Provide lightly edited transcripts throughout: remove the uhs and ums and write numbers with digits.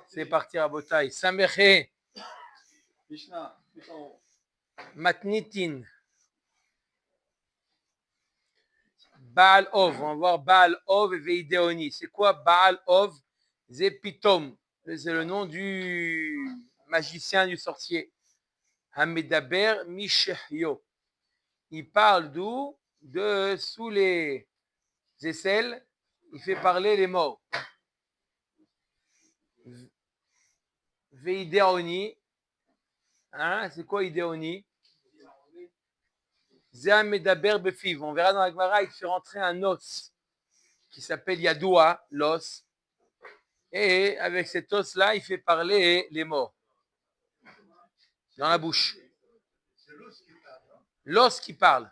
C'est parti, Rabotai. Sameche. Matnitin. Baal Ov. On va voir Baal Ov et Veideoni. C'est quoi Baal Ov? Zepitom. C'est le nom du magicien, du sorcier. Hamedaber Mishehyo. Il parle d'où? De sous les aisselles. Il fait parler les morts. Veideoni. Hein? C'est quoi Ideoni? Zehamedaber Befiv. On verra dans la Gemara, il fait rentrer un os qui s'appelle Yadoua, l'os. Et avec cet os-là, il fait parler les morts. Dans la bouche. L'os qui parle.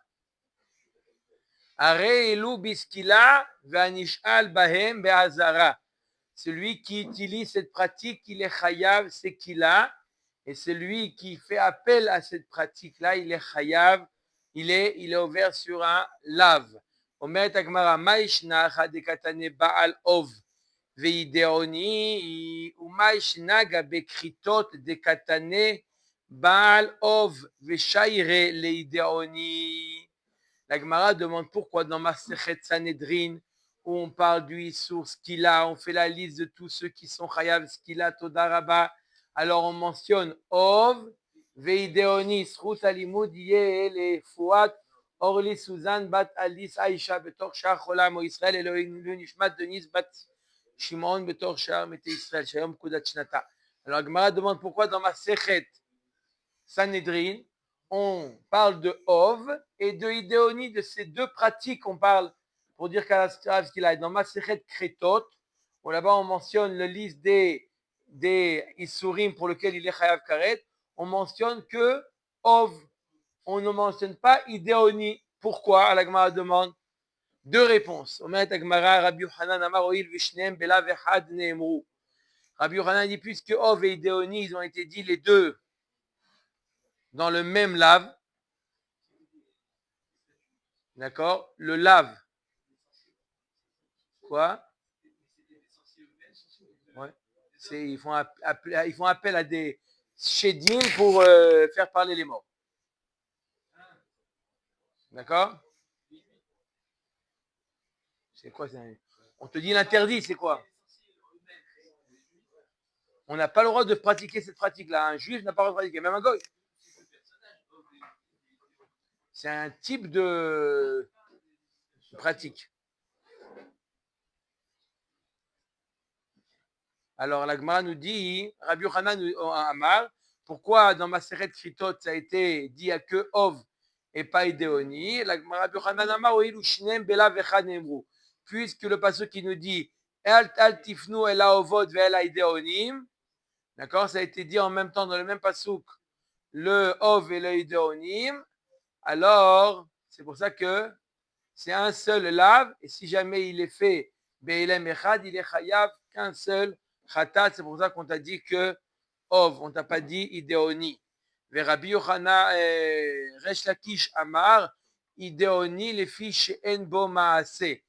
Are elu biskila vanishal bahem be'azara. Celui qui utilise cette pratique, il est chayav sekila. Et celui qui fait appel à cette pratique-là, il est chayav. Il est ouvert sur un lave. Omer Agmara Maishna Chadekatane Baal Ov Veideoni Umaishna Gabekritot Dekatane Baal Ov Veshaire Leideoni. La Gemara demande pourquoi dans Masechet Sanhedrin, où on parle du Issour Skila, on fait la liste de tous ceux qui sont chayav Skila Todaraba. Alors on mentionne Ov, Veideoni, Srut Alimud, Yeh, les Fouat, Orli, Suzanne, Bat Alice, Aïcha, Betor Shar, Cholam, Israël, Elohim, Nishmat, Denis, Bat Shimon, Betor Shar, Mete Israël, Shayom, Kudat Shnata. Alors Gemara demande pourquoi dans Masechet Sanhedrin, on parle de Ov et de Idéoni, de ces deux pratiques on parle pour dire qu'à la qu'il a dans Masechet Kretot, où là-bas on mentionne le liste des Isurim pour lequel il est Chayav Karet, on mentionne que Ov, on ne mentionne pas Idéoni. Pourquoi? La Gemara demande deux réponses. Omet Agmara, Rabbi Yochanan Amar Oil Vishnem Bela Vechad Neemru. Rabbi Yochanan dit puisque Ov et Idéoni, ils ont été dit les deux dans le même lave. D'accord? Le lave. Quoi? Ouais. Ils font appel à des shedim pour faire parler les morts. D'accord? C'est quoi? On te dit l'interdit, c'est quoi? On n'a pas le droit de pratiquer cette pratique-là. Un juif n'a pas le droit de pratiquer, même un goy. C'est un type de pratique. Alors la Gemara nous dit, Rabbi Yochanan Amar, pourquoi dans Maseret Kritot ça a été dit à que Ov et pas Idéoni? La Gemara Rabbi Yochanan Amar Oilu Shnem Bela Vechad Nemru. Puisque le passage qui nous dit El Tifnu Ela Ovod Ve'ela Idéonim, d'accord, ça a été dit en même temps dans le même pasuk, le Ov et le Idéonim. Alors c'est pour ça que c'est un seul lave, et si jamais il est fait Be'elem Echad, il est chayav qu'un seul Khatat. C'est pour ça qu'on t'a dit que Ov, on t'a pas dit Idéoni. Rabbi Yochanan Resh Lakish Amar Idéoni les fiches en bo maase.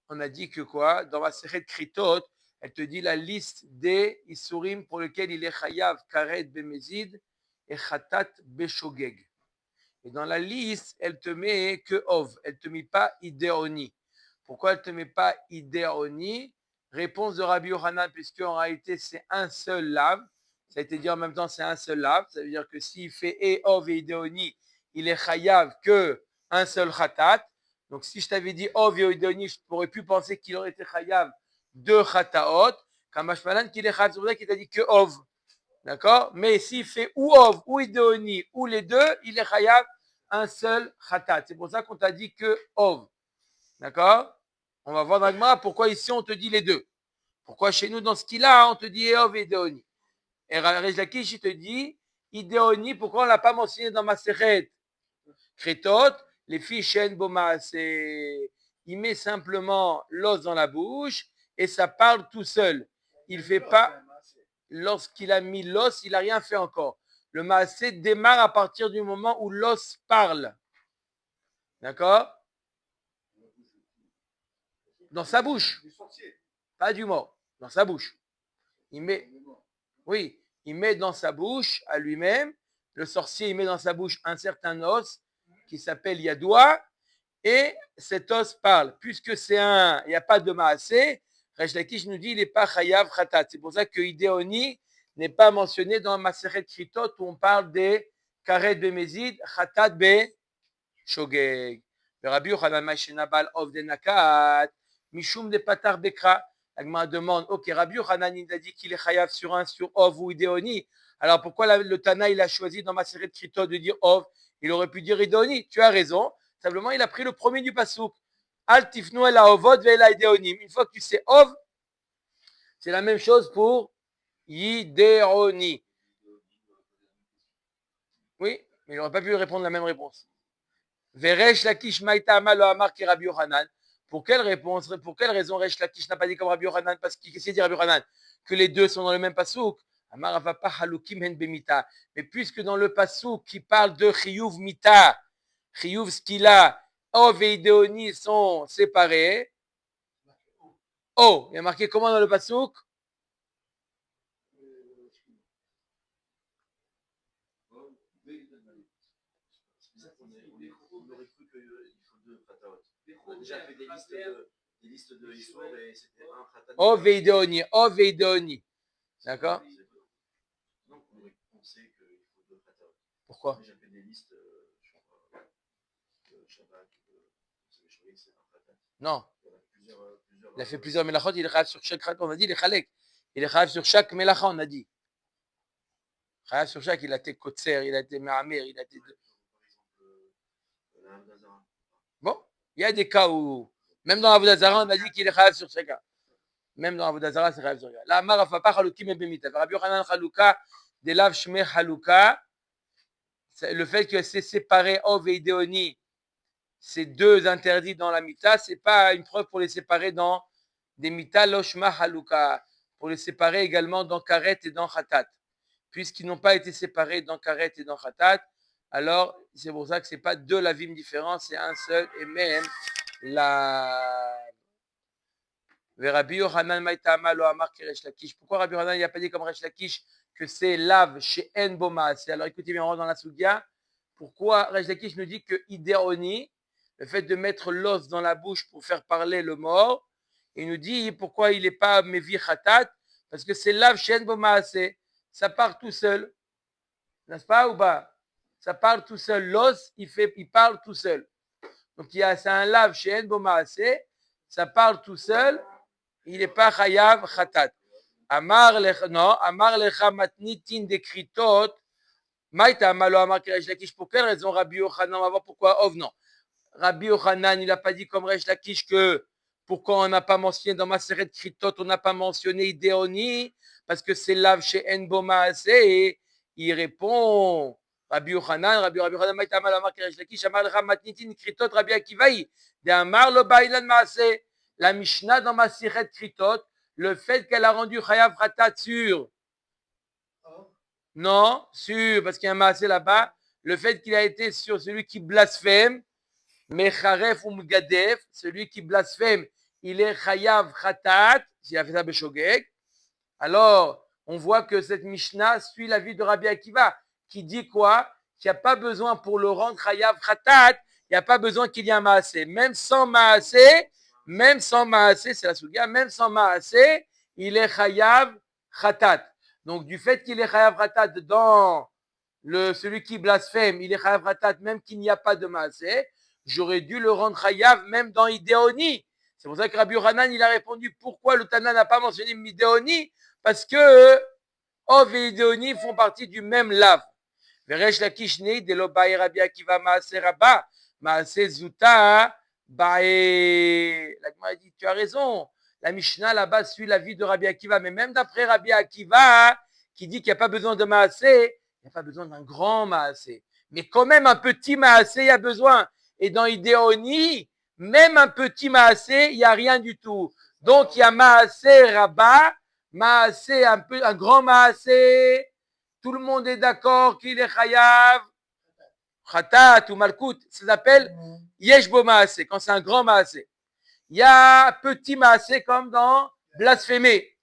On a dit que quoi? Dans la Sechet Kritot, elle te dit la liste des Isurim pour lesquels il est chayav karet bemezid et Khatat beshogeg. Et dans la liste, elle te met que Ov, elle te met pas Idéoni. Pourquoi elle te met pas Idéoni? Réponse de Rabbi Yochanan, puisque en réalité c'est un seul lave. Ça a été dit en même temps, c'est un seul lave. Ça veut dire que s'il fait et Ov et Idéoni, il est chayav que un seul khatat. Donc si je t'avais dit Ov et Idéoni, je pourrais plus penser qu'il aurait été chayav deux khataot. Kamashmalan qu'il est chayav, c'est pour ça qu'il t'a dit que Ov. D'accord? Mais s'il fait ou Ov, ou Idéoni, ou les deux, il est chayav un seul khatat. C'est pour ça qu'on t'a dit que Ov. D'accord? On va voir dans la Gemara pourquoi ici on te dit les deux. Pourquoi chez nous dans ce qu'il a, on te dit Ov et Idéoni. Et Resh Lakish, il te dit Idéoni, pourquoi on ne l'a pas mentionné dans Masechet Kretot, les filles Shen Boma, il met simplement l'os dans la bouche et ça parle tout seul. Il ne fait pas, lorsqu'il a mis l'os, il n'a rien fait encore. Le maasé démarre à partir du moment où l'os parle. D'accord? Dans sa bouche. Pas du mort. Dans sa bouche. Il met, oui, il met dans sa bouche à lui-même. Le sorcier, il met dans sa bouche un certain os qui s'appelle Yadoua. Et cet os parle. Puisque c'est il n'y a pas de maasé, Resh Lakish nous dit il n'est pas chayav khatat. C'est pour ça que Idéoni n'est pas mentionné dans Maseret Kritot où on parle des karet bemezid, khatat be shogeg. Rabbi Yochanan Mashenabal of de nakat, mishum de patar bekra. La demande, ok, Rabbi Yochanan il a dit qu'il est chayav sur ov ou Idéoni. Alors pourquoi le Tana il a choisi dans Maseret Kritot de dire ov? Il aurait pu dire Idéoni. Tu as raison. Simplement, il a pris le premier du pasouk. Al tifnu el haovot ve'el ideonim. Une fois que tu sais ov, c'est la même chose pour Yideoni. Oui, mais il n'aurait pas pu répondre la même réponse. Veresh Lakish maïta amal lo amar ki Rabbi Yochanan. Pour quelle raison Resh Lakish n'a pas dit comme Rabbi Yochanan? Parce qu'il qu'est-ce qu'il dit Rabbi Yochanan? Que les deux sont dans le même pasouk. Amar avapa halukim hen bemita. Mais puisque dans le pasouk qui parle de chiyuv mita, chiyuv skila, Ov et Idéoni sont séparés. Oh, il y a marqué comment dans le pasouk? Ov et Idéoni, Ov et Idéoni. D'accord? Pourquoi? Non. Il a fait plusieurs melachot, il est chayav sur chaque khat, on a dit, il est chalek. Il est chayav sur chaque melacha, on a dit. Chayav sur chaque, il a été kotser, il a été me'amer, il a été... Bon, il y a des cas où, même dans Avodah Zarah, on a dit qu'il est chayav sur chacun. Même dans Avodah Zarah, c'est chayav sur chacun. La Amar Afapa Chalukim et Bemita. Rabbi Yochanan Chaluka, de Lav Shmei Chaluka, le fait que c'est séparé Ov et Idéoni, ces deux interdits dans la Mita, c'est pas une preuve pour les séparer dans des Mita Loshma Haluka, pour les séparer également dans Karet et dans Khatat. Puisqu'ils n'ont pas été séparés dans Karet et dans Khatat, alors c'est pour ça que c'est pas deux lavim différents, c'est un seul et même la. Rabbi Yochanan Maïtama lo amar ki Resh Lakish. Pourquoi Rabbi Yochanan n'a pas dit comme Resh Lakish que c'est lav chez En Boma? Alors écoutez bien, on rentre dans la Sugia. Pourquoi Resh Lakish nous dit que Idéoni, le fait de mettre l'os dans la bouche pour faire parler le mort, il nous dit pourquoi il n'est pas Mevi Khatat? Parce que c'est lav chez En Boma, ça part tout seul. N'est-ce pas ou pas? Ça parle tout seul. L'os, il parle tout seul. Donc c'est un lav chez En Boma, ça parle tout seul. Il n'est pas chayav khatat. Amar lecha matnitin de kritot. Maïta amalo amar ki Resh Lakish. Pour quelle raison Rabbi Yochanan? On va voir pourquoi. Non. Rabbi Yochanan, il n'a pas dit comme Resh Lakish que pourquoi on n'a pas mentionné dans Maseret Kritot, on n'a pas mentionné Idéoni, parce que c'est lav chez En Boma. Et il répond Rabbi Yochanan, Maïta amalo amar ki Resh Lakish. Amar lecha matnitin kritot Rabbi Akivaï. De amar lo bailan maaseh. La Mishnah dans Maseret Kritot, le fait qu'elle a rendu Chayav Khatat sur. Non, sur, parce qu'il y a un maasé là-bas. Le fait qu'il a été sur celui qui blasphème, Mecharef ou Mgadef, celui qui blasphème, il est Chayav Khatat, s'il a fait ça Beshogeg. Alors, on voit que cette Mishnah suit l'avis de Rabbi Akiva, qui dit quoi? Qu'il n'y a pas besoin pour le rendre Chayav Khatat, il n'y a pas besoin qu'il y ait un maasé. Même sans maasé, c'est la Sugia, même sans maasé, il est chayav khatat. Donc, du fait qu'il est chayav khatat dans celui qui blasphème, il est chayav khatat même qu'il n'y a pas de maasé, j'aurais dû le rendre chayav même dans Idéoni. C'est pour ça que Rabbi Yochanan, il a répondu pourquoi le Tana n'a pas mentionné Idéoni? Parce que Ov et Idéoni font partie du même lav. Veresh Lakish nei de lo bae Rabbi Akiva maasé rabba, maasé zuta. La Gemara dit, tu as raison. La Mishnah là-bas suit l'avis de Rabbi Akiva, mais même d'après Rabbi Akiva, qui dit qu'il n'y a pas besoin de maasé, il n'y a pas besoin d'un grand maasé. Mais quand même un petit maasé, il y a besoin. Et dans Idéoni, même un petit maasé, il n'y a rien du tout. Donc il y a maasé Rabba, maasé un grand maasé. Tout le monde est d'accord qu'il est chayav. Khatat ou Malkout, ça s'appelle Yesh Bo Maasé, quand c'est un grand Maasé. Il y a petit Maasé comme dans blasphémer.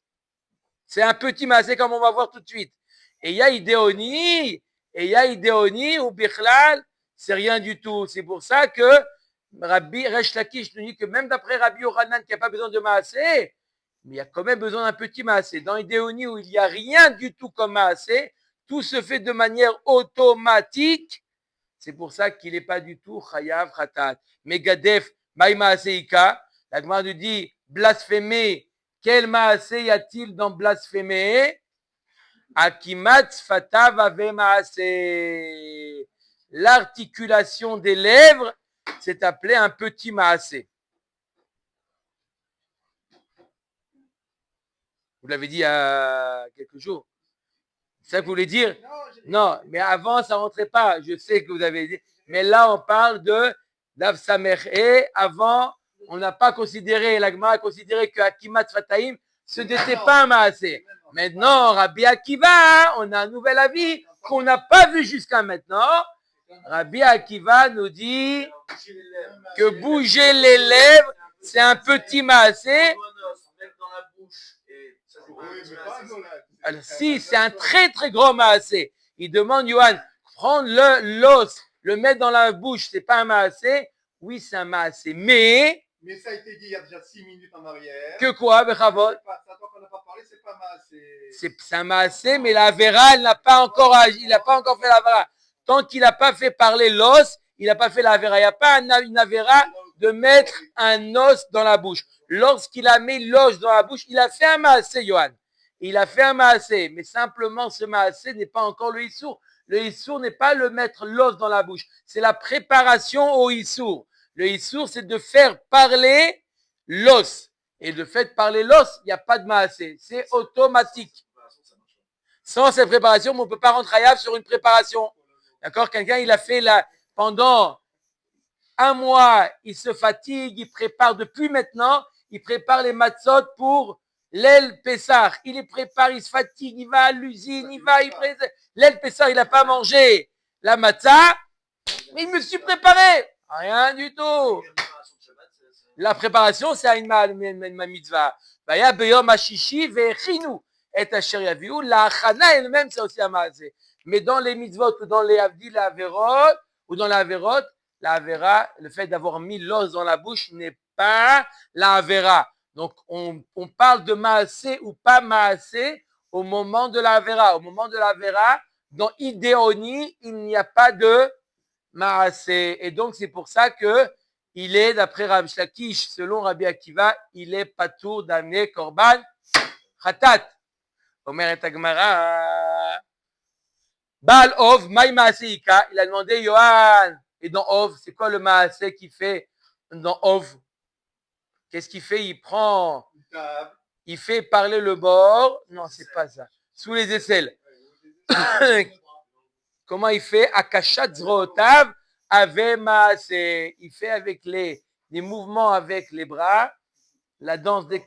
C'est un petit maasé comme on va voir tout de suite. Et il y a idéonie ou bichlal, c'est rien du tout. C'est pour ça que Rabbi Resh Lakish nous dit que même d'après Rabbi Yochanan qui n'a pas besoin de maasé, mais il y a quand même besoin d'un petit maasé. Dans idéonie où il n'y a rien du tout comme maasé, tout se fait de manière automatique. C'est pour ça qu'il n'est pas du tout chayav khatat. Megadef, maï maaseika. La Gemara nous dit blasphémer. Quel maasé y a-t-il dans blasphémer? Akimat fatav ave maasé. L'articulation des lèvres, c'est appelé un petit maasé. Vous l'avez dit il y a quelques jours. C'est ça que vous voulez dire? Non, mais avant, ça ne rentrait pas. Je sais que vous avez dit. Mais là, on parle de Dav Samer. Et avant, on n'a pas considéré, la Gemara a considéré que Akimat Fataim, ce n'était pas un maasé. Maintenant, Rabbi Akiva, on a un nouvel avis qu'on n'a pas vu jusqu'à maintenant. Rabbi Akiva nous dit que bouger les lèvres, c'est un petit maasé. Alors, si, c'est un très très grand maasé. Il demande, Yohan, prendre l'os, le mettre dans la bouche, c'est pas un maasé. Oui, c'est un maasé. Mais ça a été dit il y a déjà 6 minutes en arrière. Que quoi, Bechavot? Ça, tant qu'on n'a pas parlé, c'est pas maasé. C'est un maasé, mais la vera, elle n'a pas encore agi, il n'a pas encore fait la vera. Tant qu'il n'a pas fait parler l'os, il n'a pas fait la vera. Il n'y a pas une avera de mettre un os dans la bouche. Lorsqu'il a mis l'os dans la bouche, il a fait un maasé, Yohan. Il a fait un maasé, mais simplement ce maasé n'est pas encore le issour. Le issour n'est pas le mettre l'os dans la bouche, c'est la préparation au issour. Le issour, c'est de faire parler l'os. Et de fait parler l'os, il n'y a pas de maasé. C'est automatique. Sans cette préparation, on ne peut pas rentrer hayav sur une préparation. D'accord? Quelqu'un, il a fait pendant un mois, il se fatigue, il prépare depuis maintenant, il prépare les matzot pour l'aile Pessar. Il les prépare, il se fatigue, il va à l'usine, l'aile Pessar, il n'a pas mangé la matzah, mais il me suis préparé. Rien du tout. La préparation, c'est une mitzvah. Vaya beyom hashishi ve'echinu et asher yaviu. La achana elle-même, c'est aussi un maasé. Mais dans les mitzvot ou dans les avdil, la averot, ou dans la averot, la avera, le fait d'avoir mis l'os dans la bouche n'est pas la avera. Donc, on parle de maasé ou pas maasé au moment de la avera. Au moment de la avera, dans idéonie, il n'y a pas de maasé. Et donc, c'est pour ça que il est, d'après Rabbi Lakish, selon Rabbi Akiva, il est patour d'amener korban khatat. Omer et Agmara. Baal Ov, Maï Maaseika. Il a demandé, Yohan, et dans Ov, c'est quoi le Maasé qu'il fait dans Ov? Qu'est-ce qu'il fait? Il fait parler le bord. Non, c'est pas ça. Sous les aisselles. Comment il fait? Akashat Zrotav. Ave Maasé. Il fait avec les mouvements avec les bras, la danse des.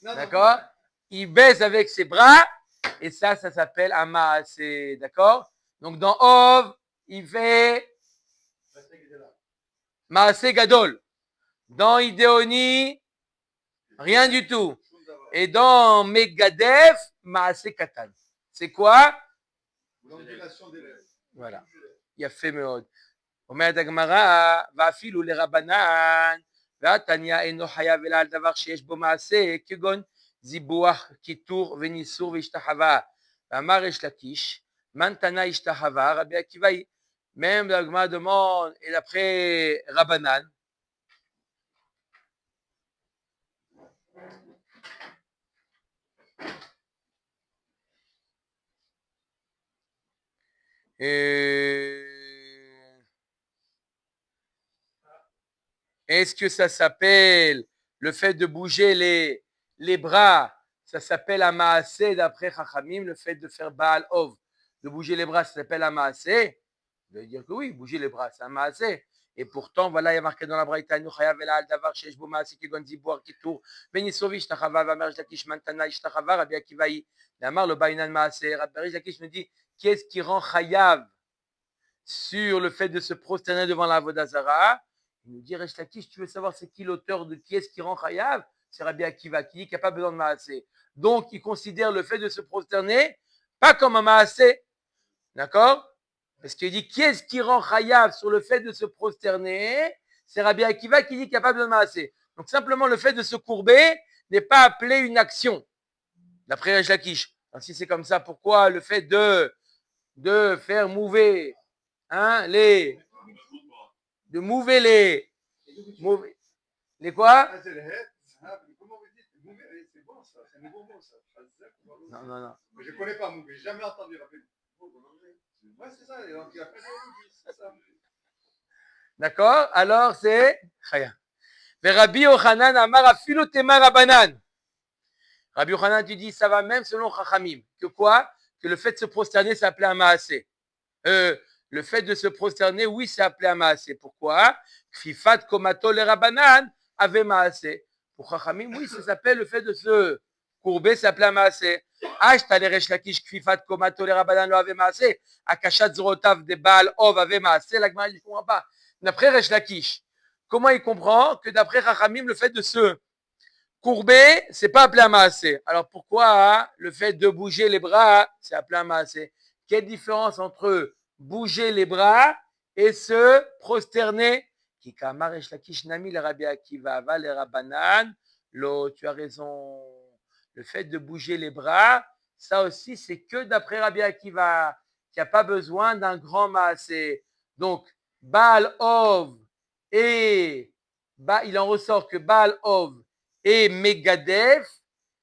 D'accord? Il baisse avec ses bras et ça s'appelle un Maasé. D'accord? Donc dans Ov, il fait Maasé Gadol. Dans Idéoni, rien du tout. Et dans Megadef, Maasé Katan. C'est quoi? L'ondulation des lèvres. Voilà. Il a fait מאוד. אומרת הגמרא, ואפילו לרבנן, והתניא אינו חייב אלא על דבר שיש בו מעשה, כגון זיבוח, קיטור וניסור והשתחווה. ואמר ריש לקיש, מן תנא השתחווה, רבי עקיבא, même la Gemara demande, et d'après Rabbanan, est-ce que ça s'appelle le fait de bouger les bras, ça s'appelle un maasé d'après Chachamim, le fait de faire Baal Ov, de bouger les bras, ça s'appelle un maasé? Je vais dire que oui, bouger les bras, c'est un maasé. Et pourtant, voilà, il y a marqué dans la Braïta, nous chayav ela al davar sheyesh bo maasé kegon ziboar kitour, venisovi ishtachava, vamer Lakish mantana ishtachava, Rabbi Akiva Damar le bainan maasé. Rabbi Lakish me dit, qu'est-ce qui rend chayav sur le fait de se prosterner devant la Avodah Zarah? Il nous dit, Resh Lakish, tu veux savoir c'est qui l'auteur de qui est-ce qui rend Chayav? C'est Rabbi Akiva qui dit qu'il n'y a pas besoin de Maasé. Donc, il considère le fait de se prosterner pas comme un Maasé. D'accord? Parce qu'il dit, qui est-ce qui rend Chayav sur le fait de se prosterner? C'est Rabbi Akiva qui dit qu'il n'y a pas besoin de Maasé. Donc, simplement, le fait de se courber n'est pas appelé une action. D'après Resh Lakish. Alors, si c'est comme ça, pourquoi le fait de faire mouver, hein, de mouver les quoi? Ah, c'est le het. Ah, comment vous dites Mouver, c'est bon ça, c'est un nouveau mot ça. Non. Mais je ne connais pas mouver, jamais entendu. Ouais, c'est ça, donc il a fait c'est ça. D'accord? Alors c'est Chaya. Rabbi Yochanan Amar Afilo Tema Rabanan. Rabbi Yochanan, tu dis, ça va même selon Chachamim. Que quoi? Que le fait de se prosterner, c'est appelé un Maasé. Le fait de se prosterner, oui, c'est appelé un Maasé. Pourquoi? Kfifat Komato le Rabanan avait Maasé. Pour Chachamim, oui, ça s'appelle le fait de se courber, c'est appelé un Maasé. Ashta le Resh Lakish Kfifat Komato le Rabanan lo avait Maasé. Akashat Zrotav de Baal Ov avait Maasé. La Gemara ne comprend pas. D'après Resh Lakish, comment il comprend que d'après Chachamim, le fait de se courber, c'est pas appelé un maasé. Alors pourquoi le fait de bouger les bras, c'est appelé un maasé? Quelle différence entre bouger les bras et se prosterner? Tu as raison. Le fait de bouger les bras, ça aussi, c'est que d'après Rabbi Akiva, qu'il n'y a pas besoin d'un grand maasé. Donc, Baal Ov et il en ressort que Baal Ov et Megadef,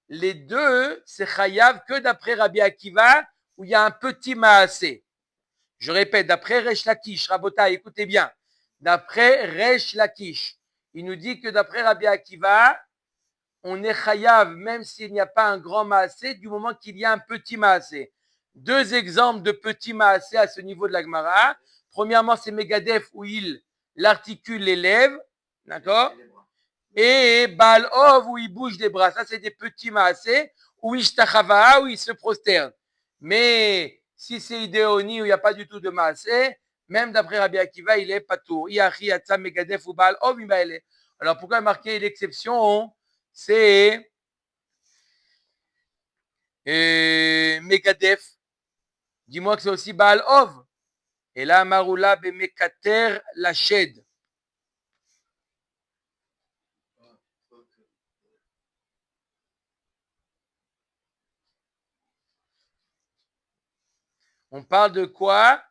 les deux, c'est Chayav que d'après Rabbi Akiva, où il y a un petit maasé. Je répète, d'après Resh Lakish, Rabota, écoutez bien, d'après Resh Lakish, il nous dit que d'après Rabbi Akiva, on est Chayav même s'il n'y a pas un grand maasé, du moment qu'il y a un petit maasé. Deux exemples de petits maasé à ce niveau de la Gemara. Premièrement, c'est Megadef où il articule les lèvres, d'accord? Et Baal Ov où il bouge les bras. Ça, c'est des petits maasé. Ou Ishtachava où il se prosterne. Mais si c'est Idéoni où il n'y a pas du tout de maasé, même d'après Rabbi Akiva, il est patour. Iachi Atza Megadef ou Baal Ov Ibaele. Alors pourquoi marquer l'exception? C'est Megadef. Dis-moi que c'est aussi Baal Ov. Et là, Maroula Bemekater Lached. On parle de quoi?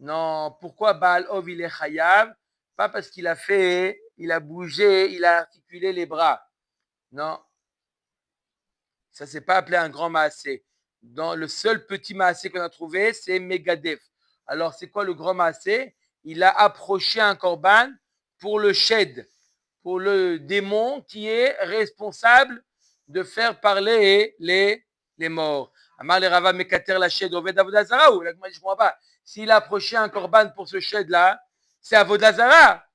Non, pourquoi Baal Ov il est Chayav? Pas parce qu'il a fait, il a bougé, il a articulé les bras. Non. Ça, c'est pas appelé un grand maasé. Dans le seul petit maasé qu'on a trouvé, c'est Megadef. Alors, c'est quoi le grand maasé? Il a approché un korban pour le shed, pour le démon qui est responsable de faire parler les morts. Amar le Rava Mekater la shed Oved Avodazara ou là, moi je comprends pas. S'il a approché un korban pour ce shed là, c'est Avodazara.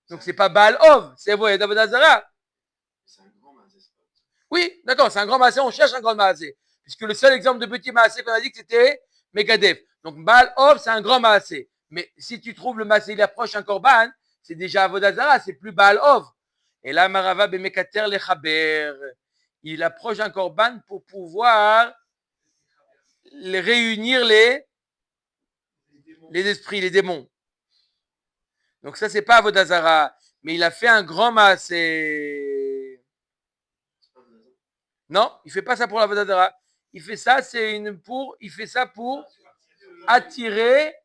Donc c'est pas Baal Ov, c'est Oved Avodazara. Oui, d'accord, c'est un grand maasé, on cherche un grand maasé. Puisque le seul exemple de petit maasé qu'on a dit que c'était Megadef. Donc Baal Ov, c'est un grand maasé. Mais si tu trouves le maasé, il approche un korban, c'est déjà Avodazara, c'est plus Baal Ov. Et là, Marava Bemekater le Chaber. Il approche un korban pour pouvoir réunir les esprits, les démons. Donc ça, c'est pas Avodazara. Mais il a fait un grand maasé. Non, il fait pas ça pour l'Avodazara. Il fait ça, il fait ça pour attirer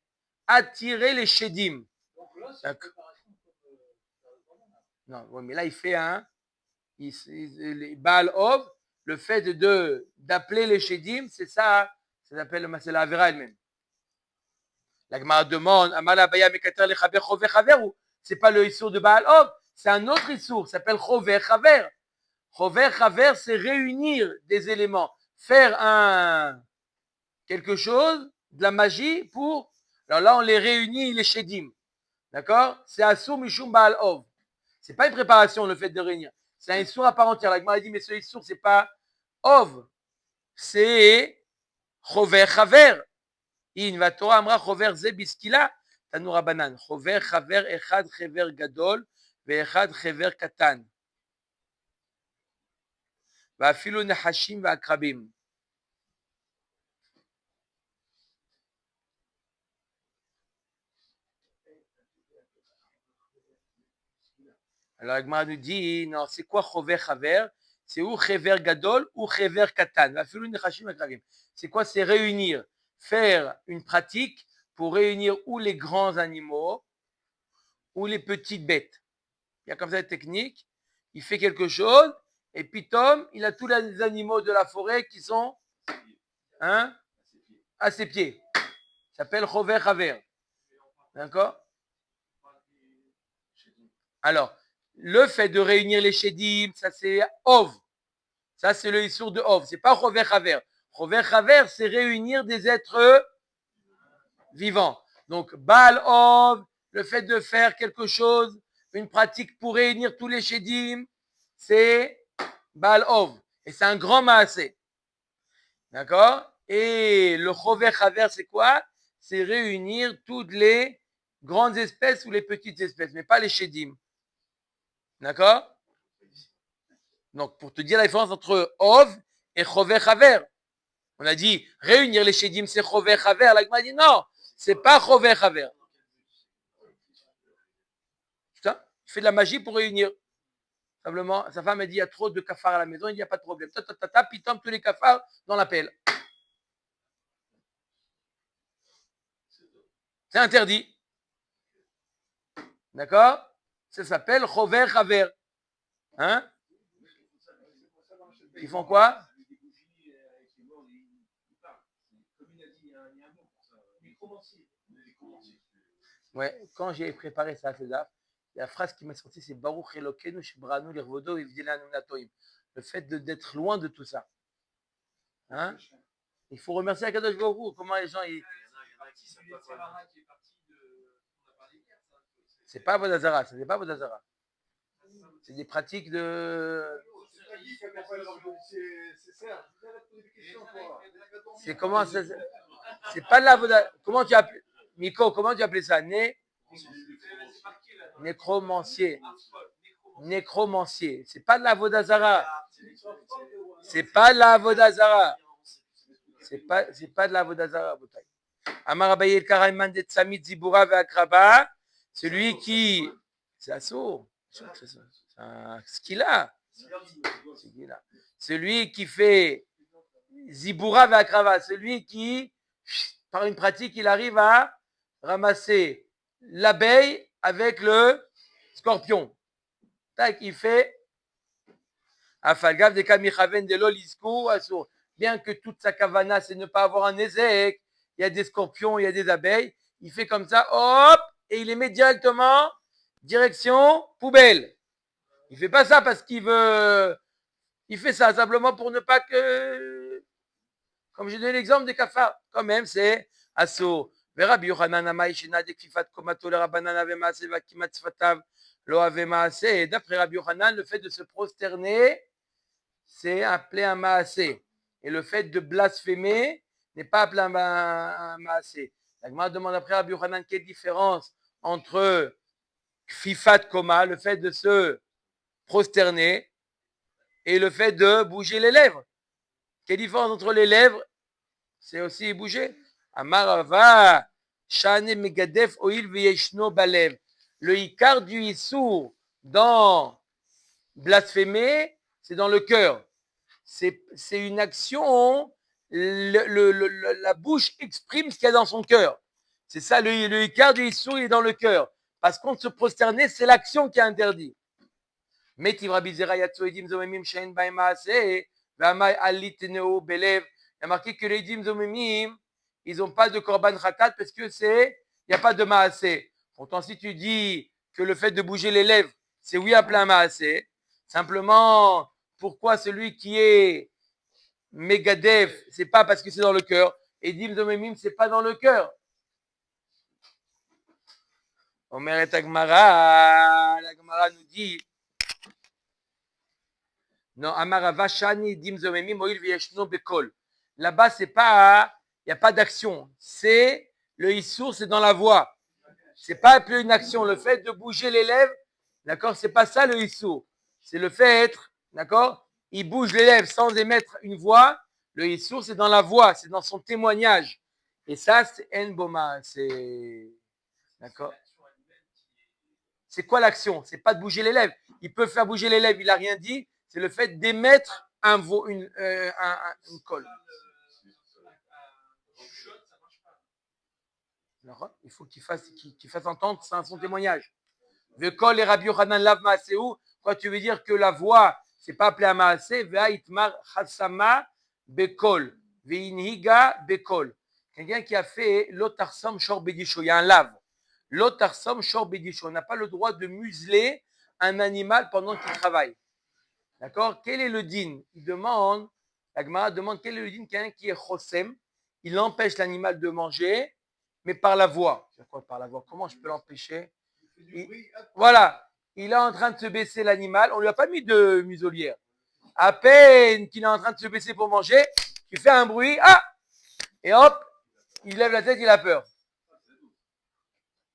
les Shedim. Non, mais là, il fait Baal Ov, le fait d'appeler les Shedim, c'est ça s'appelle c'est la Avera elle-même. La Gemara demande, c'est pas le Issour de Baal Ov, c'est un autre Issour, ça s'appelle Chover Chaver. Chover Chaver, c'est réunir des éléments, faire quelque chose, de la magie pour. Alors là, on les réunit, les Shedim. D'accord? C'est Assour Mishum Baal Ov. C'est pas une préparation, le fait de réunir. C'est un Issour à part entière. La Gemara dit, mais ce Issour, c'est pas Ov. C'est Chover Chaver. In va Torah amra Chover Ze Biskila. Tanura Banan. Chover Chaver Echad Chever Gadol. ואחד חבר קטן. ואפילו נחשים ועקרבים. Alors, Agmara nous dit, non, c'est quoi chover chaver? C'est ou chever gadol ou chever katan. C'est quoi? C'est réunir, faire une pratique pour réunir ou les grands animaux ou les petites bêtes. Il y a comme ça une technique. Il fait quelque chose et puis Tom, il a tous les animaux de la forêt qui sont à ses pieds. Ça s'appelle chover chaver. D'accord? Alors, le fait de réunir les Shedim, ça c'est Ov. Ça c'est le Issour de Ov. C'est pas Chover Chaver. Chover Chaver, c'est réunir des êtres vivants. Donc, Baal Ov, le fait de faire quelque chose, une pratique pour réunir tous les Shedim, c'est Baal Ov. Et c'est un grand maasé. D'accord? Et le Chover Chaver, c'est quoi? C'est réunir toutes les grandes espèces ou les petites espèces, mais pas les Shedim. D'accord? Donc, pour te dire la différence entre Ov et Chover Chaver. On a dit, réunir les Shedim, c'est Chover Chaver. Là, m'a dit, non, c'est pas Chover Chaver. Putain, il fait de la magie pour réunir. Simplement, sa femme a dit, il y a trop de cafards à la maison, il n'y a pas de problème. Puis il tombe tous les cafards dans la pelle. C'est interdit. D'accord? Ça s'appelle Chover Chaver. Hein? Ils font quoi? Ouais, quand j'ai préparé ça, la phrase qui m'est sortie, c'est Baruch Elokeinu Shebranu Lirvodo Ivdilanu Natoim. Le fait d'être loin de tout ça. Hein? Il faut remercier Akadosh Baruch Hu. Comment les gens. C'est pas Vodazara, c'est pas Vodazara. C'est des pratiques de. C'est comment ça. C'est pas de la Vodazara. Comment tu appelles. Miko, comment tu appelles ça? Nécromancier. Nécromancier. C'est pas de la Vodazara. C'est pas de la Vodazara. C'est pas de la Vodazara. Amar Abaye Karaiman de Tsamit Zibura Ve'akraba. Celui qui. C'est assourd. C'est ce qu'il a. Celui qui fait Zibura Ve'akraba. Celui qui, par une pratique, il arrive à ramasser l'abeille avec le scorpion. Tac, il fait Afalgav de Kamichaven de l'Olisco, bien que toute sa kavana, c'est ne pas avoir un ézek, il y a des scorpions, il y a des abeilles, il fait comme ça, hop, et il les met directement, direction poubelle. Il fait pas ça parce qu'il veut, il fait ça simplement pour ne pas que, comme j'ai donné l'exemple des cafards, quand même, c'est assaut. Rabbi Yochanan Amai Shena de Kfifat Komato le Rabbanan Ave Maase Vakimat Sfatav Lo Ave Maase. D'après Rabbi Yochanan, le fait de se prosterner, c'est appelé un maasé. Et le fait de blasphémer n'est pas appelé un maasé. La Gemara demande après à Rabbi Yochanan quelle différence entre Kfifat Koma, le fait de se prosterner, et le fait de bouger les lèvres. Quelle différence entre les lèvres? C'est aussi bouger. Amarava, Shane Megadef Oil Veyeshno Balev. Le Ikar du Issour dans blasphémer, c'est dans le cœur. C'est une action, la bouche exprime ce qu'il y a dans son cœur. C'est ça, le Ikar du Issour, il est dans le cœur. Parce qu'on se prosterner, c'est l'action qui est interdite. Mais il y a marqué que les Edim Zomemim, ils n'ont pas de Korban Khatat parce que il n'y a pas de Maasé. Pourtant, si tu dis que le fait de bouger les lèvres, c'est oui appelé un Maasé, simplement, pourquoi celui qui est Megadef, c'est pas parce que c'est dans le cœur, et Edim Zomemim, c'est pas dans le cœur. Omer et Agmara, la Gemara nous dit, non, Amarava Shani Dim Zomemim Oil Vieshno Bekol. Là-bas, c'est pas, il n'y a pas d'action. C'est le Issour, c'est dans la voix. C'est pas appelé une action. Le fait de bouger les lèvres D'accord? C'est pas ça le issour. C'est le fait, d'accord? Il bouge les lèvres sans émettre une voix. Le issour, c'est dans la voix, c'est dans son témoignage. Et ça, c'est en boma. C'est. D'accord? C'est quoi l'action? C'est pas de bouger les lèvres. Il peut faire bouger les lèvres, il n'a rien dit. C'est le fait d'émettre une colle. Alors, il faut qu'il fasse entendre son témoignage. Vekol et Rabbi Yochanan lav maaseu. Quoi, tu veux dire que la voix, c'est pas appelé à maaseh. Ve'aitmar chasama bekol. Ve'inhiga bekol. Quelqu'un qui a fait l'otarsam shor bedisho. Il y a un lave. L'otarsam shor bedisho. On n'a pas le droit de museler un animal pendant qu'il travaille. D'accord? Quel est le din? Il demande, la Gemara demande quel est le din? Quelqu'un qui est chosem, il empêche l'animal de manger, mais par la voix. C'est quoi par la voix? Comment je peux l'empêcher? Voilà, il est en train de se baisser l'animal, on lui a pas mis de muselière. À peine qu'il est en train de se baisser pour manger, il fait un bruit, et hop, il lève la tête, il a peur.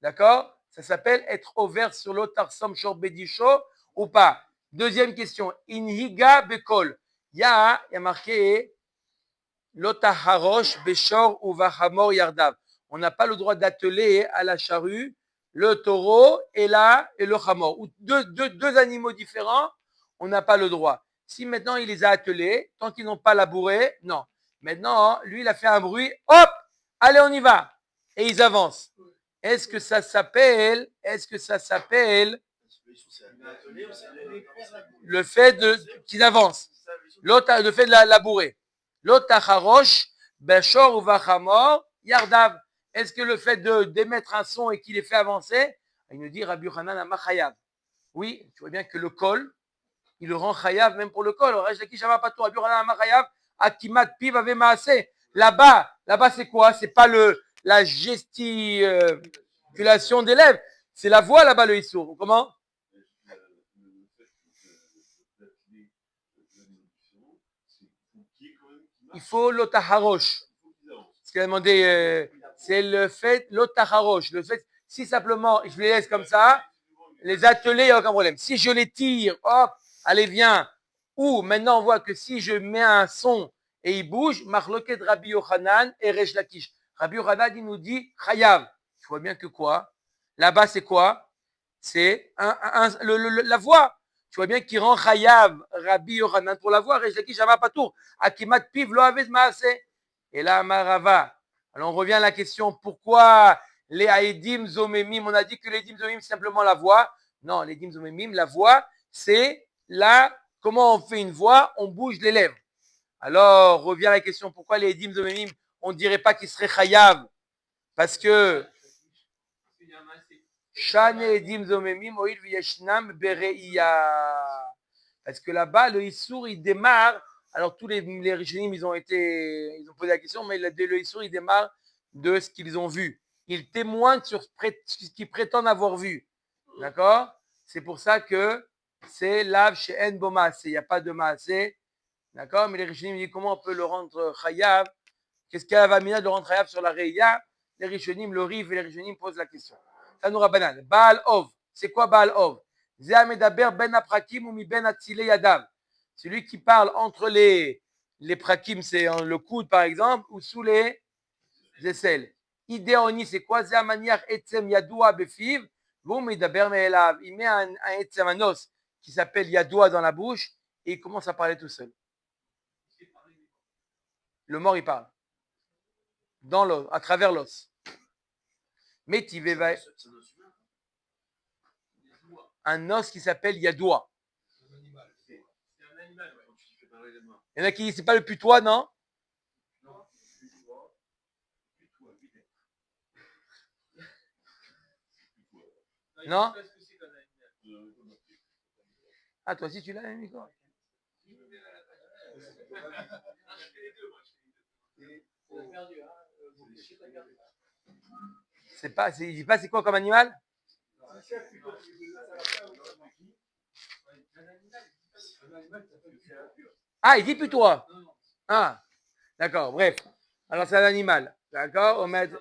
D'accord? Ça s'appelle être ouvert sur l'otarsam shor bedisho ou pas. Deuxième question, inhiga bekol. Il y a marqué l'otaharosh beshor ou vahamor yardav. On n'a pas le droit d'atteler à la charrue le taureau et le hamor. Ou deux animaux différents, on n'a pas le droit. Si maintenant il les a attelés, tant qu'ils n'ont pas labouré, non. Maintenant, lui, il a fait un bruit, hop, allez, on y va. Et ils avancent. Est-ce que ça s'appelle le fait qu'ils avancent? L'autre, le fait de la labourer. L'otacharosh, beshor ou vachamor, yardav. Est-ce que le fait d'émettre un son et qu'il les fait avancer, il nous dit Rabbi Yochanan ama chayav. Oui, tu vois bien que le kol, il le rend chayav même pour le kol. Rabbi Yochanan ama chayav, akimat piv ave maaseh. Là-bas, c'est quoi? C'est pas la gesticulation des lèvres, c'est la voix là-bas le issour. Comment? Il faut l'otaharosh. Ce qu'il a demandé, c'est le fait, l'otaharosh. Le fait, si simplement je les laisse comme ça, les attelés, il n'y a aucun problème. Si je les tire, hop, allez, viens. Ou maintenant, on voit que si je mets un son et il bouge, Marloket Rabbi Yochanan et Resh Lakish. Rabbi Yochanan, il nous dit Chayav. Tu vois bien que quoi? Là-bas, c'est quoi? C'est la voix. Tu vois bien qu'il rend Chayav Rabbi Yochanan pour la voix. Resh Lakish, Shama Patour. Akimat Piv lo Aved Maase. Et là, Marava. Alors, on revient à la question pourquoi les Haïdim Zomemim, on a dit que les Haïdim Zomemim, c'est simplement la voix. Non, les Haïdim Zomemim, la voix, c'est là, comment on fait une voix? On bouge les lèvres. Alors, revient à la question pourquoi les Haïdim Zomemim, on ne dirait pas qu'ils seraient Chayav? Parce que Shane Haïdim Zomemim, Oil Viyeshnam Bereiya. Parce que là-bas, le Issour, il démarre. Alors, tous les Rishonim, ils ont posé la question, mais le Issour, il démarre de ce qu'ils ont vu. Ils témoignent sur ce qu'ils prétendent avoir vu. D'accord? C'est pour ça que c'est Lav chez En Bomaase. Il n'y a pas de Maase. D'accord? Mais les Rishonim disent comment on peut le rendre Chayav? Qu'est-ce qu'il y a à Mina de le rendre Chayav sur la Reya? Les Rishonim, le Riv et les Rishonim posent la question. Ça nous rabanan. Baal Ov. C'est quoi Baal Ov? Ben aprakim ou mi ben atzile yadav. Celui qui parle entre les prakim, c'est le coude par exemple, ou sous les aisselles. Idéoni, c'est quoi? C'est la manière etzem yadoua befiv. Il met un etzem, un os qui s'appelle yadoua dans la bouche et il commence à parler tout seul. Le mort, il parle. Dans l'os, à travers l'os. Mais un os qui s'appelle yadoua. Il y en a qui disent, c'est pas le putois, non? Non? Ah, toi aussi, tu l'as, Nico? Il dit pas c'est quoi comme animal? Ah, il dit putois. Ah, d'accord, bref. Alors, c'est un animal. D'accord? On met.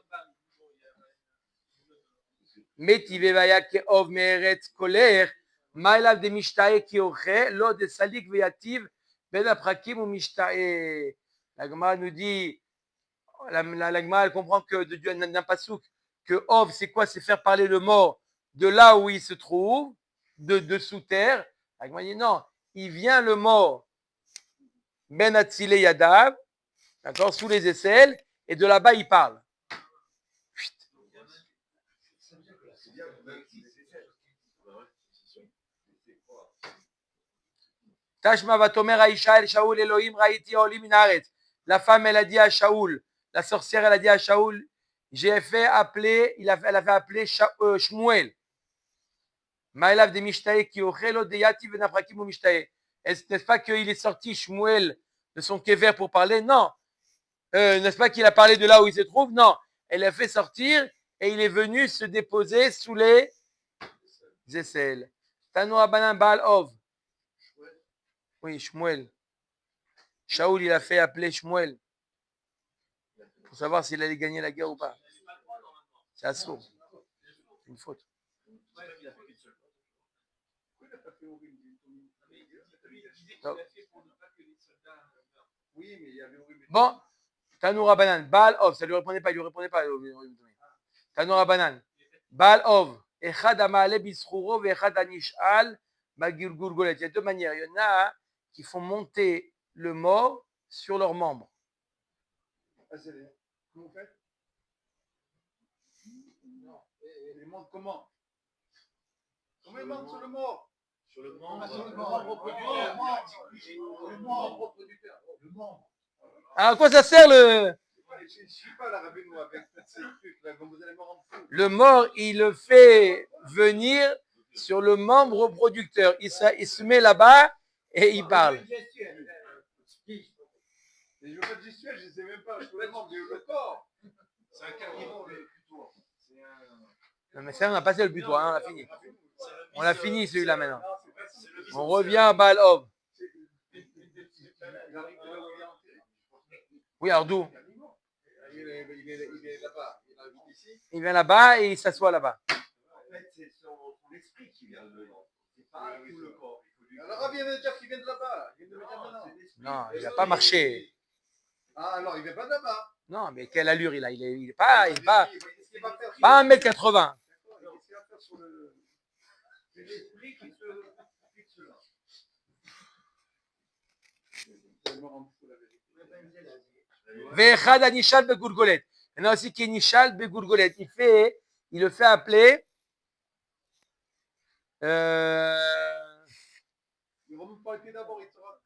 Metivevaya ke ov meretz colère. Maïlav de Mishtae qui aurait, l'eau de Salik Veyativ, Ben Aprakim ou Mishtae. La Gemara nous dit, la Gemara elle comprend que de Dieu n'a pas souk, que Ov, c'est quoi? C'est faire parler le mort de là où il se trouve, de sous terre. La Gemara dit non, il vient le mort, Ben Atzile Yadav, d'accord, sous les aisselles, et de là-bas il parle. Tashma vatomer Aisha el Shaoul Elohim Raiti Olim Minaret. La femme, elle a dit à Shaoul, la sorcière, elle a dit à Shaoul, j'ai fait appeler, elle a fait appeler Shmuel. Maëlav de Mishtae qui ochelo de Yati Venaprakim ou Mishtae. N'est-ce pas qu'il est sorti Shmuel de son kever pour parler? Non. N'est-ce pas qu'il a parlé de là où il se trouve? Non. Elle l'a fait sortir et il est venu se déposer sous les aisselles. Tano Abanan Baal Ov. Oui, Shmuel. Shaoul, il a fait appeler Shmuel pour savoir s'il allait gagner la guerre ou pas. C'est assaut. C'est une faute. Bon, Tanoura Banan, Baal Ov, ça lui répondait pas, il lui répondait pas. Tanoura Banan, Baal Ov, Echad Amale Bisrouro, Echad Anishal, Magir Gurgolet. Il y a deux manières. Il y en a qui font monter le mort sur leurs membres. Comment vous faites? Non. Il monte comment? Comment il monte sur le mort? Sur le membre. Sur le membre producteur. Le membre producteur. Le membre. À quoi ça sert le. Je ne suis pas la rabine avec ces trucs là, comme vous allez me rendre fou. Le mort, il le fait venir sur le membre producteur. Il se met là-bas et il parle. Mais je veux pas de gestuelle, je ne sais même pas. Je peux le membre, le corps. C'est un carnivore, le putois. Non, mais ça, on a passé le butoir, hein, on a fini. On a fini celui-là maintenant. On revient à Baal Ov. Oui, alors d'où? Il est là-bas. Il arrive ici. Il vient là-bas et il s'assoit là-bas. En fait, c'est son esprit qui vient de dedans. C'est pas tout le corps. Alors, il vient de dire qu'il vient de là-bas. Il vient de me dire maintenant. Non, il n'a pas marché. Ah, alors il vient pas de là-bas. Non, mais quelle allure il a? Il est pas 1m80. Qu'est-ce qu'il va faire? Qu'est-ce qu'il va faire sur le. C'est l'esprit qui se fixe là. Ve'echad anishal begurgolet. Il y en a aussi qui est nishal begurgolet. Il le fait appeler.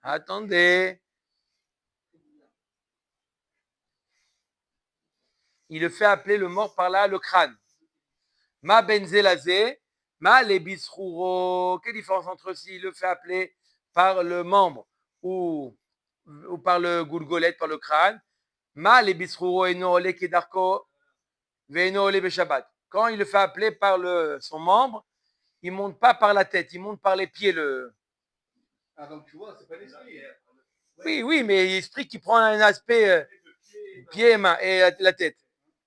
Attendez. Il le fait appeler le mort par là, le crâne. Ma benzelazé, ma lebisrouro. Quelle différence entre si il le fait appeler par le membre ou par le gourgolet, par le crâne? Ma lebisrouro eno ole kedarko veeno ole beshabbat. Quand il le fait appeler par son membre, il ne monte pas par la tête, il monte par les pieds. Ah, donc tu vois, c'est pas l'esprit. Oui, mais l'esprit qui prend un aspect pied et main et la tête.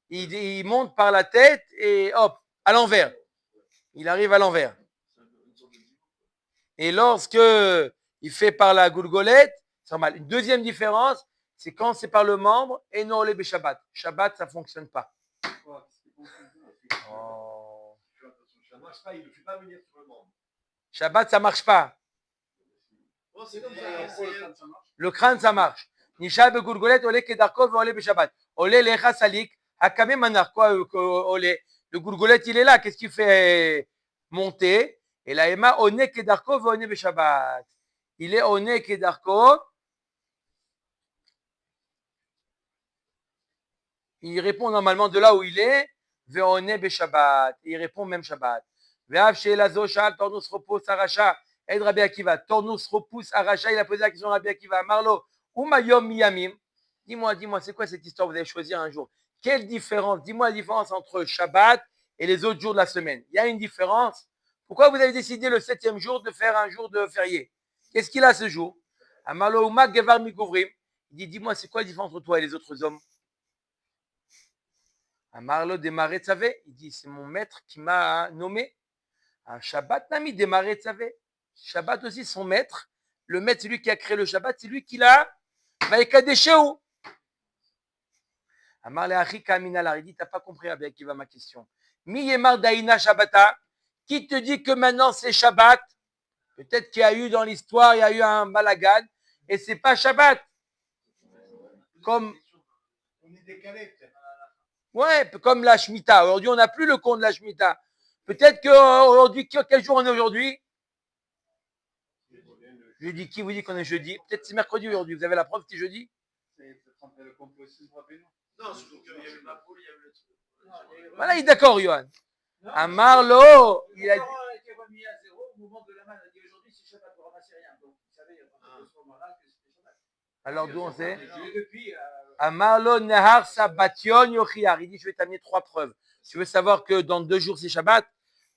Il monte par la tête et hop, à l'envers. Il arrive à l'envers. Et lorsque il fait par la gourgolette, c'est normal. Une deuxième différence, c'est quand c'est par le membre et non les Shabbat. Shabbat, ça ne fonctionne pas. Oh. Ça marche pas, il ne fait pas venir sur le membre. Shabbat, ça ne marche pas. Le crâne, ça marche. Nisha begurgolet ole kedarkov ole beshabbat. Ole lecha salik. Hakame manar. Quoi, ole? Le gourgolet, il est là. Qu'est-ce qu'il fait monter? Et la ema one kedarkov one beshabbat. Il est one kedarkov. Il répond normalement de là où il est. Veone beshabbat. Il répond même Shabbat. Ve'av she'elazo shal tornus repos aracha. Ed Rabbi Akiva, Tornus repousse Aracha, il a posé la question à Rabbi Akiva, Marlo, Umayom Miyamim. Dis-moi, c'est quoi cette histoire? Vous allez choisir un jour. Quelle différence? Dis-moi la différence entre Shabbat et les autres jours de la semaine. Il y a une différence. Pourquoi vous avez décidé le 7e jour de faire un jour de férié? Qu'est-ce qu'il a ce jour? Marlo, Uma Gevar Migouvrim. Il dit, dis-moi, c'est quoi la différence entre toi et les autres hommes? Marlo démarré, savez? Il dit, c'est mon maître qui m'a nommé. Un Shabbat Nami démarré de Tzavé. Shabbat aussi, son maître. Le maître, c'est lui qui a créé le Shabbat, c'est lui qui l'a. Vaïkadesheu. Amar le Achi Kaminala. Il dit, t'as pas compris avec qui va ma question. Mi Yemar Daïna Shabbata. Qui te dit que maintenant c'est Shabbat? Peut-être qu'il y a eu dans l'histoire, il y a eu un balagan, et c'est pas Shabbat. Comme. On est décalé, peut-être. Ouais, comme la Shemitah. Aujourd'hui, on n'a plus le compte de la Shemitah. Peut-être qu'aujourd'hui, quel jour on est aujourd'hui? Jeudi. Qui vous dit qu'on est jeudi? Peut-être c'est mercredi aujourd'hui. Vous avez la preuve que c'est jeudi? C'est peut-être en train de complot aussi, rappelez-nous. Non, surtout qu'il y avait ma poule, il y avait le truc. Voilà, il est d'accord, Johan. Amarlo, il a dit. A été remis à zéro au moment de la manne. Il a dit aujourd'hui, c'est Shabbat, vous ramassez rien. Donc, vous savez, à ce moment-là, que c'était Shabbat. Alors, d'où on sait? Depuis. Amarlo Nehar Sabation Yochiar. Il dit, je vais t'amener 3 preuves. Si tu veux savoir que dans 2 jours, c'est Shabbat,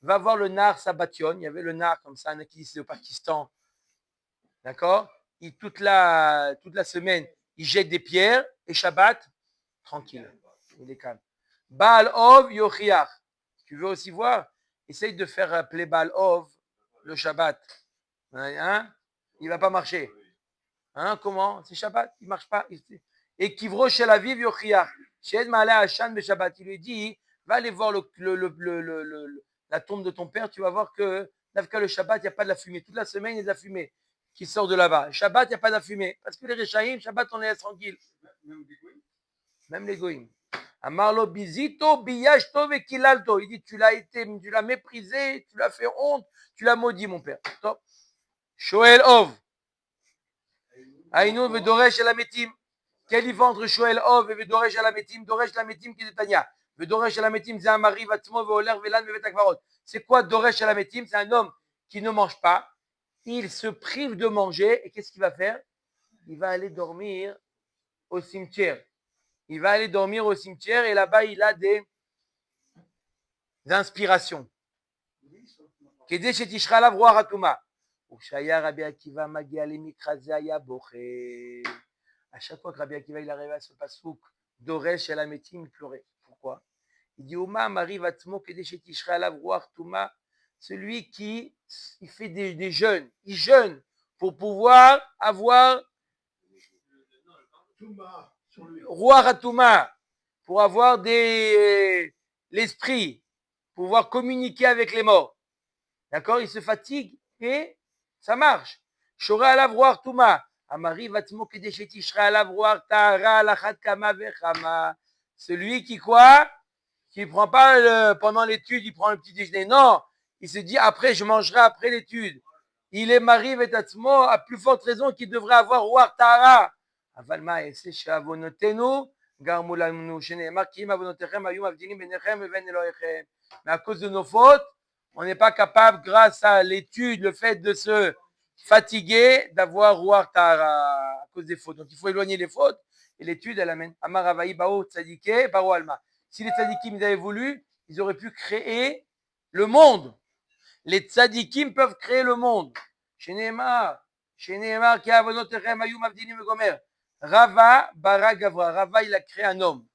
va voir le Nahar Sabation. Il y avait le Nahar comme ça, un qui c'est au Pakistan. D'accord? Toute la semaine, il jette des pierres et Shabbat, tranquille. Il est calme. Baal Ov Yochiar. Tu veux aussi voir? Essaye de faire appeler Baal Ov le Shabbat. Hein? Il ne va pas marcher. Hein? Comment? C'est Shabbat, il ne marche pas. Et Kivro Shel Aviv Yochiar. Shed Maaleh Hashan be Shabbat. Il lui dit, va aller voir la tombe de ton père, tu vas voir que le Shabbat, il n'y a pas de la fumée. Toute la semaine, il y a de la fumée qui sort de là-bas. Shabbat, il n'y a pas de la fumée. Parce que les Réchaïm, Shabbat, on les laisse tranquilles. Même les Goïm. Amarlo bizito biyashto vekilalto. Il dit, tu l'as méprisé, tu l'as fait honte, tu l'as maudit, mon père. Top. Shoel Ov. Aïnou vedoresh el ametim. Quel y va entre Shoel Ov et vedoresh el ametim? Doresh el ametim qui est Tania. Vedoresh el ametim, c'est un mari, vatzmo, veoler, velan, vevetakvarot. C'est quoi Doresh el ametim? C'est un homme qui ne mange pas. Il se prive de manger. Et qu'est-ce qu'il va faire? Il va aller dormir au cimetière. Il va aller dormir au cimetière et là-bas, il a des inspirations. Kedé shetishra lav roa hatuma. Ushaya Rabbi Akiva magia lemikraze aya boché. À chaque fois que Rabbi Akiva il arrivait à ce passouk, Doresh el ametim, il pleurait. Pourquoi? Il dit Oma Mari vatmo kedé shetishra lav roa hatuma. Celui qui il fait des jeûnes, il jeûne pour pouvoir avoir Roi Ratouma, pour avoir l'esprit, pouvoir communiquer avec les morts. D'accord? Il se fatigue et ça marche. Shora alav Roi Ratouma. Amari vatmo kedesheti shra alav Roi Tahara lachat kama vechama. Celui qui quoi? Qui ne prend pas pendant l'étude, il prend le petit déjeuner. Non, il se dit après, je mangerai après l'étude. Il est mari vetatzmo, à plus forte raison qu'il devrait avoir Roi Tahara. אבל מה יעשה שעוונותינו גרמו לנו שנאמר כי אם עוונותיכם היו מבדילים ביניכם ובין אלוהיכם. Mais à cause de nos fautes, on n'est pas capable, grâce à l'étude, le fait de se fatiguer, d'avoir Ruach Tahara à cause des fautes. Donc il faut éloigner les fautes et l'étude, elle amène. Amar Ravaï Bao Tzadike Baro Alma. Si les tzadikim avaient voulu, ils auraient pu créer le monde. Les tzadikim peuvent créer le monde. Sheneemar ki avonotechem hayu mavdilim vegomer. Rava bara gavra. Rava, il a créé un homme.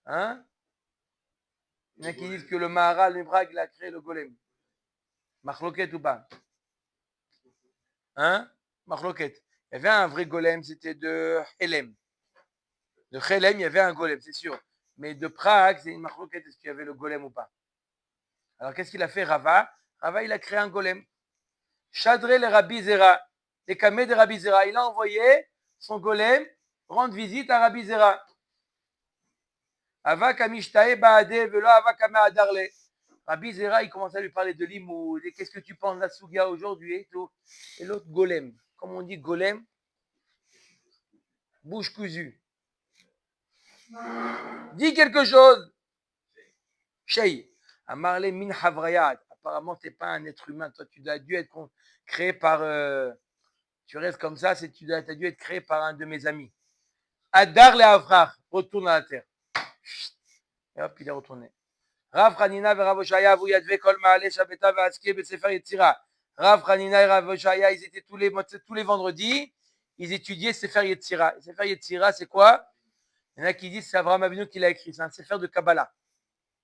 Hein? Il y en a qui disent que le Maharal, le Brag, il a créé le golem. Machloket ou pas? Hein? Machloket. Il y avait un vrai golem, c'était de Helem. De Helem, il y avait un golem, c'est sûr. Mais de Prague, c'est une machloket, est-ce qu'il y avait le golem ou pas? Alors, qu'est-ce qu'il a fait, Rava? Rava, il a créé un golem. Chadré le Rabbi Zera. Les camés de Rabbi Zera. Il a envoyé son golem rendre visite à Rabbi Zera. Avak amishtae baade velo avak adarle. Rabbi Zera, il commence à lui parler de l'imoud. Et qu'est-ce que tu penses de la Sugia aujourd'hui et tout. Et l'autre golem. Comme on dit golem, bouche cousue. Dis quelque chose. Shei. Amarle min havrayat. Apparemment, tu n'es pas un être humain. Toi, tu as dû être créé par. Tu restes comme ça, tu as dû être créé par un de mes amis. Adar le Avrach. Retourne à la terre. Et hop, il est retourné. Rav Hanina et Rav Oshaya, vous yadve kol ma'ale shabeta ve'aske besefer Yetzira. Rav Hanina et Rav Oshaya, ils étaient tous les vendredis, ils étudiaient Sefer Yetzira. Sefer Yetzira, c'est quoi? Il y en a qui disent c'est Avraham Avinu qui l'a écrit. C'est un Sefer de Kabbalah.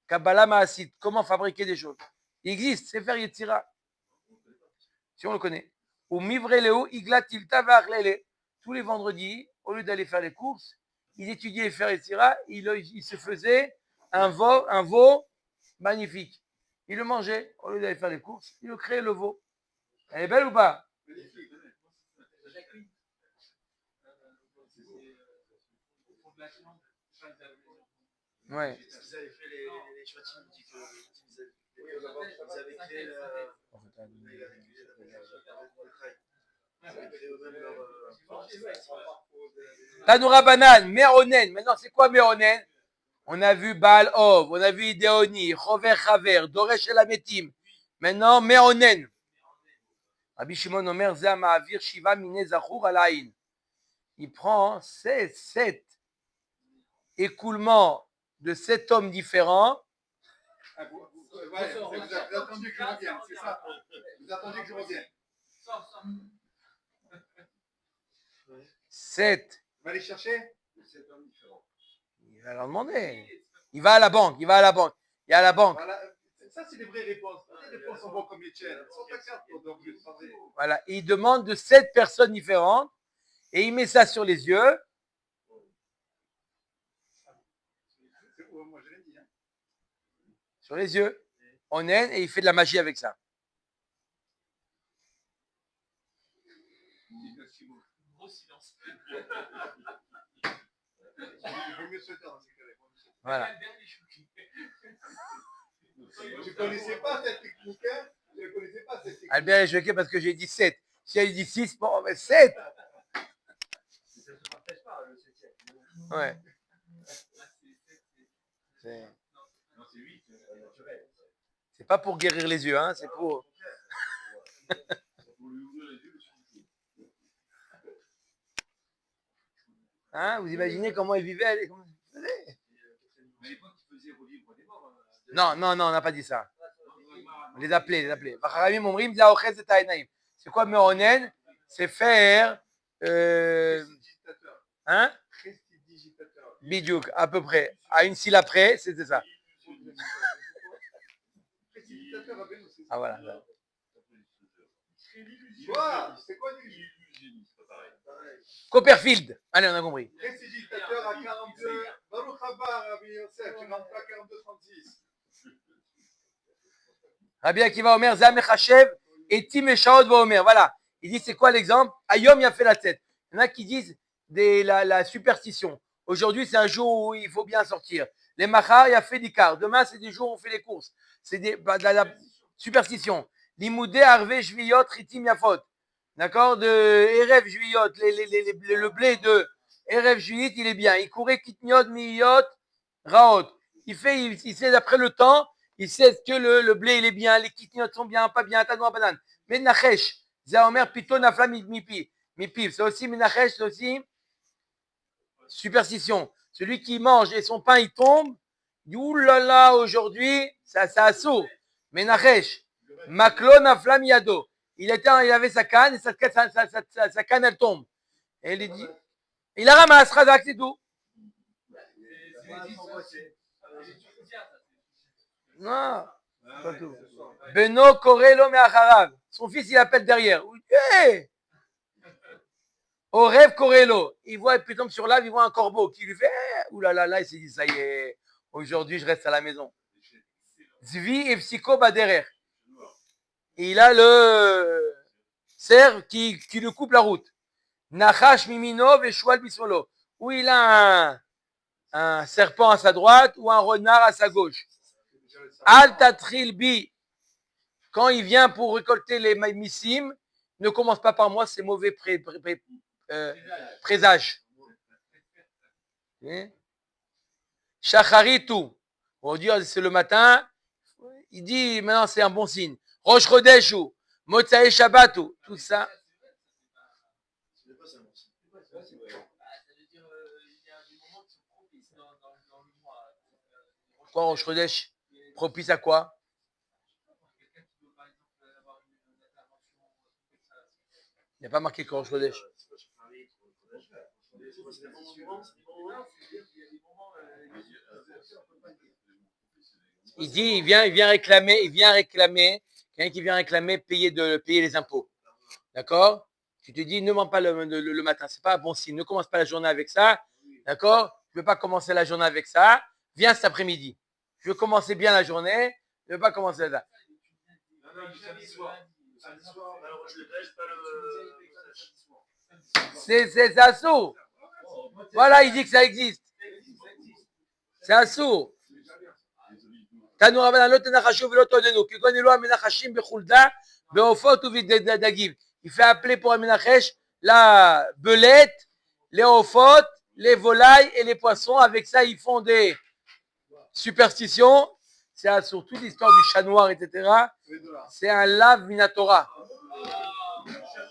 Kabbalah Ma'asit. Comment fabriquer des choses. Il existe, Sefer Yetzira. Si on le connaît. Ou Mivreleo, Iglatil Tavarlele. Tous les vendredis, au lieu d'aller faire les courses, il étudiait Sefer Yetzira, il se faisait un veau magnifique. Il le mangeait, au lieu d'aller faire les courses, il le créait le veau. Elle est belle ou pas? Ouais. Ils avaient fait les chouettines, ils avaient créé Tanoura Banane, Meronen. Maintenant, c'est quoi Meronen? On a vu Baal Ov, on a vu Idéoni, Chover Chaver, Doresh Elametim. Maintenant, Meronen. Rabbi Shimon Omer, Zeh Ma'avir Shiva Mine Zachour Alaïn. Il prend 7 écoulements de 7 hommes différents. Vous avez attendu que je revienne, c'est ça? Vous attendez que je revienne. 7. Vous allez chercher? Il va leur demander. Il va à la banque. Il à la banque. Voilà. Ça, c'est les vraies réponses. Les réponses sont bonnes comme les tiennes. Elles sont pas cartes, donc je vais Voilà. Il demande de 7 personnes différentes et il met ça sur les yeux. Moi, je l'ai dit. Hein. Sur les yeux. Onen, et il fait de la magie avec ça. Gros silence. Il vaut mieux se taire dans ces cas-là. Voilà. Tu connaissais pas cette technique, hein? Tu ne connaissais pas cette technique. Albert est choqué parce que j'ai dit 7. Si elle dit 6, bon, mais 7. Ça ne se partage pas, le 7e. Ouais. Non, c'est 8, naturel. C'est pas pour guérir les yeux, hein, c'est pour. Hein, vous imaginez comment ils vivaient? Non, on n'a pas dit ça. On les appelait. C'est quoi Meronen? C'est faire. Hein? Bidiouk, à peu près. À une syllabe près, c'était ça. Ah voilà. C'est quoi l'illusion? Copperfield. Allez, on a compris. Prestidigitateur à 42. Baruch haba, Rabbi Yosef, tu rentres à 42,36. Rabbi Akiva Omer, Zamechachev, et Tim et Shaot va Omer. Voilà. Il dit, c'est quoi l'exemple? Ayom, il a fait la tête. Il y en a qui disent la superstition. Aujourd'hui, c'est un jour où il faut bien sortir. Les machar, il a fait d'Ikar. Demain, c'est des jours où on fait les courses. C'est la superstition. L'imoudé, Arvé, Jviyot, Ritim, Yafot. D'accord? De Erev, Jviyot, le blé de Erev, Jviyot, il est bien. Il courait Kitniot, Miyot, Raot. Il sait d'après le temps, il sait que le blé, il est bien, les Kitniot sont bien, pas bien, Tanoa banane. Mais Nachesh, Zaomer, Pito, Nafla, Mipi. C'est aussi Menachesh, c'est aussi superstition. Celui qui mange et son pain, il tombe. Oulala, aujourd'hui, ça assaut. Menachesh, Maklon, Nafla, Miado. Il avait sa canne et sa canne, elle tombe. Et il dit, il a ramassé, Razak, c'est tout. Non, pas tout. Beno Korelo Meacharav. Son fils, il appelle derrière. Hey! Au rêve Korelo. Il voit, puis tombe sur l'ave, il voit un corbeau qui lui fait oulala, il s'est dit, ça y est, aujourd'hui, je reste à la maison. Zvi et Psycho Baderer. Et il a le cerf qui lui coupe la route. Nachash Miminov et Shoual Bismolo. Où il a un serpent à sa droite ou un renard à sa gauche. Al Tatril Bi. Quand il vient pour récolter les missim, ne commence pas par moi, c'est mauvais présage. Shacharitu. On dit c'est le matin. Il dit maintenant c'est un bon signe. Rosh Chodeshu. Motzae Shabbatu. Tout ça. Pourquoi Rosh Chodesh? Propice à quoi? Il n'y a pas marqué Rosh Chodesh. il vient réclamer, quelqu'un qui vient réclamer payer les impôts. D'accord? Tu te dis, ne mens pas le matin, c'est pas un bon signe. Ne commence pas la journée avec ça. D'accord? Je ne veux pas commencer la journée avec ça. Viens cet après-midi. Je veux commencer bien la journée. Je ne veux pas commencer là. C'est un sourd. Voilà, il dit que ça existe. C'est un sourd. Il fait appeler pour Amenachesh la belette, les ophotes, les volailles et les poissons. Avec ça, ils font des superstitions. C'est sur toute l'histoire du chat noir, etc. C'est un lave minatora.